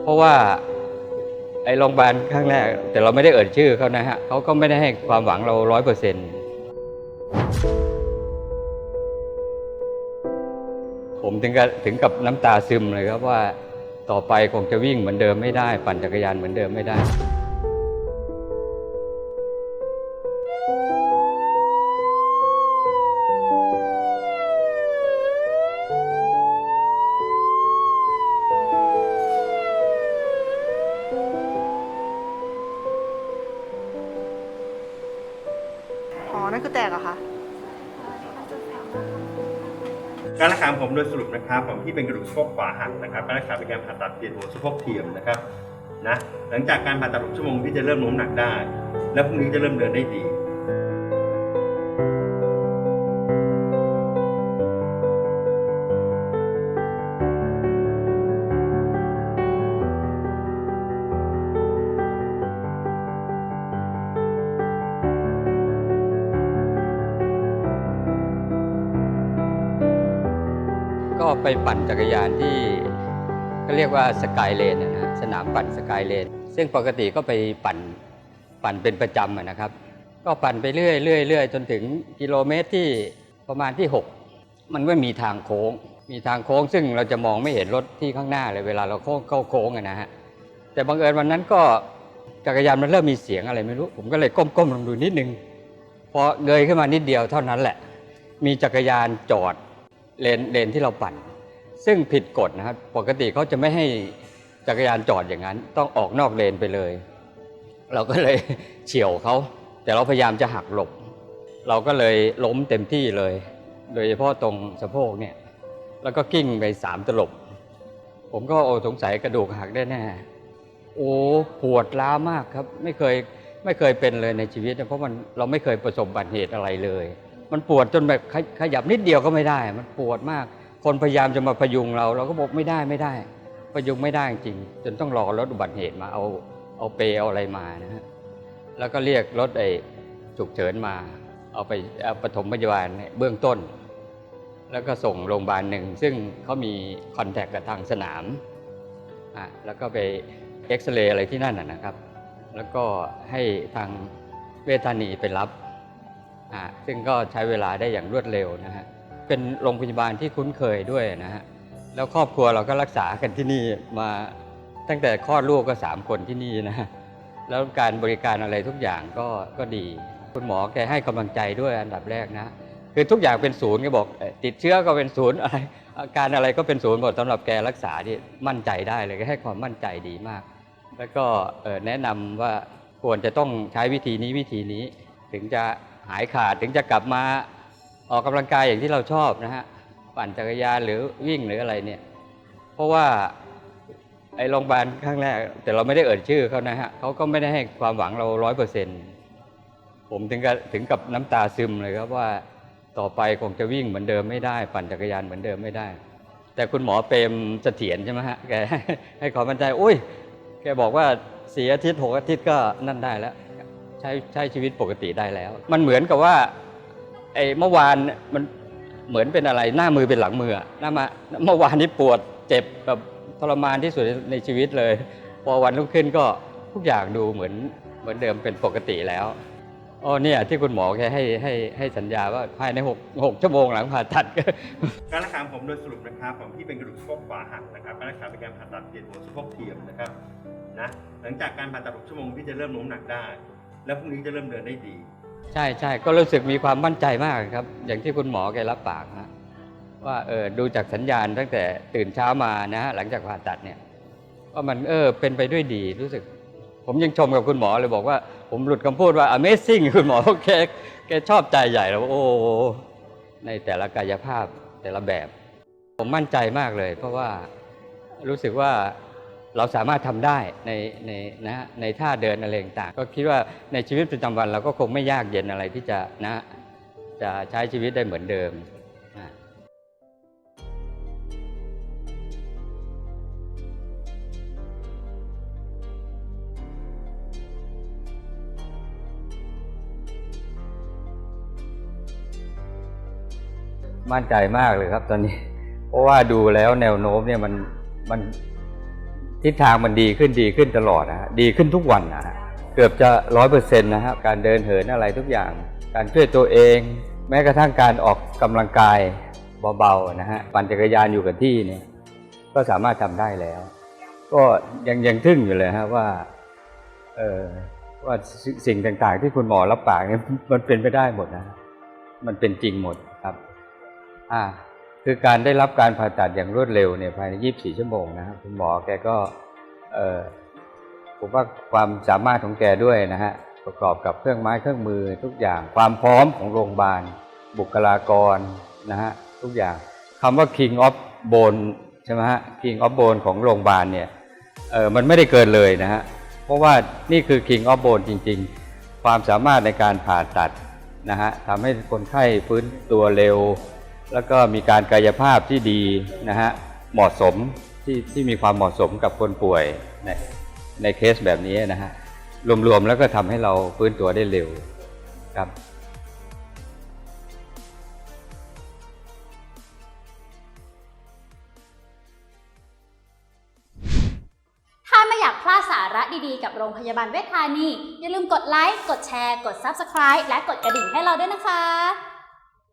เพราะว่าไอ้โรงพยาบาลครั้งแรกแต่เราไม่ได้เอ่ยชื่อเขานะฮะเขาก็ไม่ได้ให้ความหวังเรา100%ผมถึงกับน้ำตาซึมเลยครับว่าต่อไปคงจะวิ่งเหมือนเดิมไม่ได้ปั่นจักรยานเหมือนเดิมไม่ได้อ๋อ นั่นคือแตกเหรอคะ การรักษาของผมโดยสรุปนะครับผมที่เป็นกระดูกสะโพกขวาหักนะครับการรักษาเป็นการผ่าตัดเปลี่ยนหัวสะโพกเทียมนะครับนะหลังจากการผ่าตัด6 ชั่วโมงที่จะเริ่มโน้มหนักได้และพรุ่งนี้จะเริ่มเดินได้ดีก็ไปปั่นจักรยานที่ก็เรียกว่าสกายเลนนะฮะสนามปั่นสกายเลนซึ่งปกติก็ไปปั่นเป็นประจำนะครับก็ปั่นไปเรื่อยจนถึงกิโลเมตรที่ประมาณที่ 6มันก็มีทางโค้งซึ่งเราจะมองไม่เห็นรถที่ข้างหน้าเลยเวลาเราเข้าโค้งนะฮะแต่บังเอิญวันนั้นก็จักรยานมันเริ่มมีเสียงอะไรไม่รู้ผมก็เลยก้มลงดูนิดนึงพอเงยขึ้นมานิดเดียวเท่านั้นแหละมีจักรยานจอดเลนที่เราปั่นซึ่งผิดกฎนะครับปกติเขาจะไม่ให้จักรยานจอดอย่างนั้นต้องออกนอกเลนไปเลยเราก็เลยเฉี่ยวเขาแต่เราพยายามจะหักหลบเราก็เลยล้มเต็มที่เลยโดยเฉพาะตรงสะโพกเนี่ยแล้วก็กิ้งไป3 ตลบผมก็สงสัยกระดูกหักแน่ๆโอ้ปวดร้าวมากครับไม่เคยเป็นเลยในชีวิตเพราะเราไม่เคยประสบอุบัติเหตุอะไรเลยมันปวดจนแบบขยับนิดเดียวก็ไม่ได้มันปวดมากคนพยายามจะมาพยุงเราก็บอกไม่ได้พยุงไม่ได้จริงจนต้องรอรถอุบัติเหตุมาเอาเปลเอาอะไรมานะฮะแล้วก็เรียกรถฉุกเฉินมาเอาไปปฐมพยาบาลเบื้องต้นแล้วก็ส่งโรงพยาบาลหนึ่งซึ่งเขามีคอนแทคกับทางสนามแล้วก็ไปเอ็กซเรย์อะไรที่นั่นนะครับแล้วก็ให้ทางเวชธานีไปรับซึ่งก็ใช้เวลาได้อย่างรวดเร็วนะฮะเป็นโรงพยาบาลที่คุ้นเคยด้วยนะฮะแล้วครอบครัวเราก็รักษากันที่นี่มาตั้งแต่คลอดลูกก็3 คนที่นี่นะแล้วการบริการอะไรทุกอย่างก็ดีคุณหมอแกให้กำลังใจด้วยอันดับแรกนะคือทุกอย่างเป็นศูนย์แกบอกติดเชื้อก็เป็นศูนย์อะไรอาการอะไรก็เป็นศูนย์หมดสำหรับแกรักษาที่มั่นใจได้เลยก็ให้ความมั่นใจดีมากแล้วก็แนะนำว่าควรจะต้องใช้วิธีนี้ถึงจะหายขาดถึงจะกลับมาออกกำลังกายอย่างที่เราชอบนะฮะปั่นจักรยานหรือวิ่งหรืออะไรเนี่ยเพราะว่าไอ้โรงพยาบาลครั้งแรกแต่เราไม่ได้เอ่ยชื่อเขานะฮะเขาก็ไม่ได้ให้ความหวังเรา100%ผมถึงกับน้ำตาซึมเลยครับว่าต่อไปคงจะวิ่งเหมือนเดิมไม่ได้ปั่นจักรยานเหมือนเดิมไม่ได้แต่คุณหมอเปรมเสถียรใช่ไหมฮะแกให้ความมั่นใจอุ้ยแกบอกว่า4 อาทิตย์6 อาทิตย์ก็นั่นได้แล้วใช้ชีวิตปกติได้แล้วมันเหมือนกับว่าเมื่อวานมันเหมือนเป็นอะไรหน้ามือเป็นหลังมือเมื่อวานนี้ปวดเจ็บแบบทรมานที่สุดในชีวิตเลยพอวันรุ่งขึ้นก็ทุกอย่างดูเหมือนเดิมเป็นปกติแล้วเนี่ยที่คุณหมอแค่ให้สัญญาว่าภายใน6 ชั่วโมงหลังผ่าตัดการรักษาของผมโดยสรุปนะครับผมที่เป็นกระดูกสะโพกขวาหักนะครับการรักษาเป็นการผ่าตัดเปลี่ยนหัวสะโพกเทียมนะครับนะหลังจากการผ่าตัด6 ชั่วโมงที่จะเริ่มโน้มหนักได้และพรุ่งนี้จะเริ่มเดินได้ดีใช่ก็รู้สึกมีความมั่นใจมากครับอย่างที่คุณหมอแกรับปากนะว่าดูจากสัญญาณตั้งแต่ตื่นเช้ามานะฮะหลังจากผ่าตัดเนี่ยว่ามันเป็นไปด้วยดีรู้สึกผมยังชมกับคุณหมอเลยบอกว่าผมหลุดคำพูดว่า Amazing คุณหมอแกชอบใจใหญ่แล้วโอ้ในแต่ละกายภาพแต่ละแบบผมมั่นใจมากเลยเพราะว่ารู้สึกว่าเราสามารถทำได้ในท่าเดินอะไรต่างก็คิดว่าในชีวิตประจำวันเราก็คงไม่ยากเย็นอะไรที่จะใช้ชีวิตได้เหมือนเดิมมั่นใจมากเลยครับตอนนี้เพราะว่าดูแล้วแนวโน้มเนี่ยมัน ทิศทางมันดีขึ้นตลอดนะฮะดีขึ้นทุกวันนะฮะเกือบจะ100%นะฮะการเดินเหินอะไรทุกอย่างการช่วยตัวเองแม้กระทั่งการออกกำลังกายเบาๆนะฮะปั่นจักรยานอยู่กับที่เนี่ยก็สามารถทำได้แล้ว ก็ยังทึ่งอยู่เลยฮะว่าว่าสิ่งต่างๆที่คุณหมอรับปากเนี่ยมันเป็นไปได้หมดนะมันเป็นจริงหมดครับคือการได้รับการผ่าตัดอย่างรวดเร็วเนี่ยภายใน24 ชั่วโมงนะครับคุณหมอแกก็ผมว่าความสามารถของแกด้วยนะฮะประกอบกับเครื่องไม้เครื่องมือทุกอย่างความพร้อมของโรงพยาบาลบุคลากรนะฮะทุกอย่างคำว่า King of Bone ใช่ไหมฮะ King of Bone ของโรงพยาบาลเนี่ยมันไม่ได้เกินเลยนะฮะเพราะว่านี่คือ King of Bone จริงๆความสามารถในการผ่าตัดนะฮะทำให้คนไข้ฟื้นตัวเร็วแล้วก็มีการกายภาพที่ดีนะฮะเหมาะสมที่มีความเหมาะสมกับคนป่วยในเคสแบบนี้นะฮะรวมๆแล้วก็ทำให้เราฟื้นตัวได้เร็วครับถ้าไม่อยากพลาดสาระดีๆกับโรงพยาบาลเวชธานีอย่าลืมกดไลค์กดแชร์กด Subscribe และกดกระดิ่งให้เราด้วยนะคะ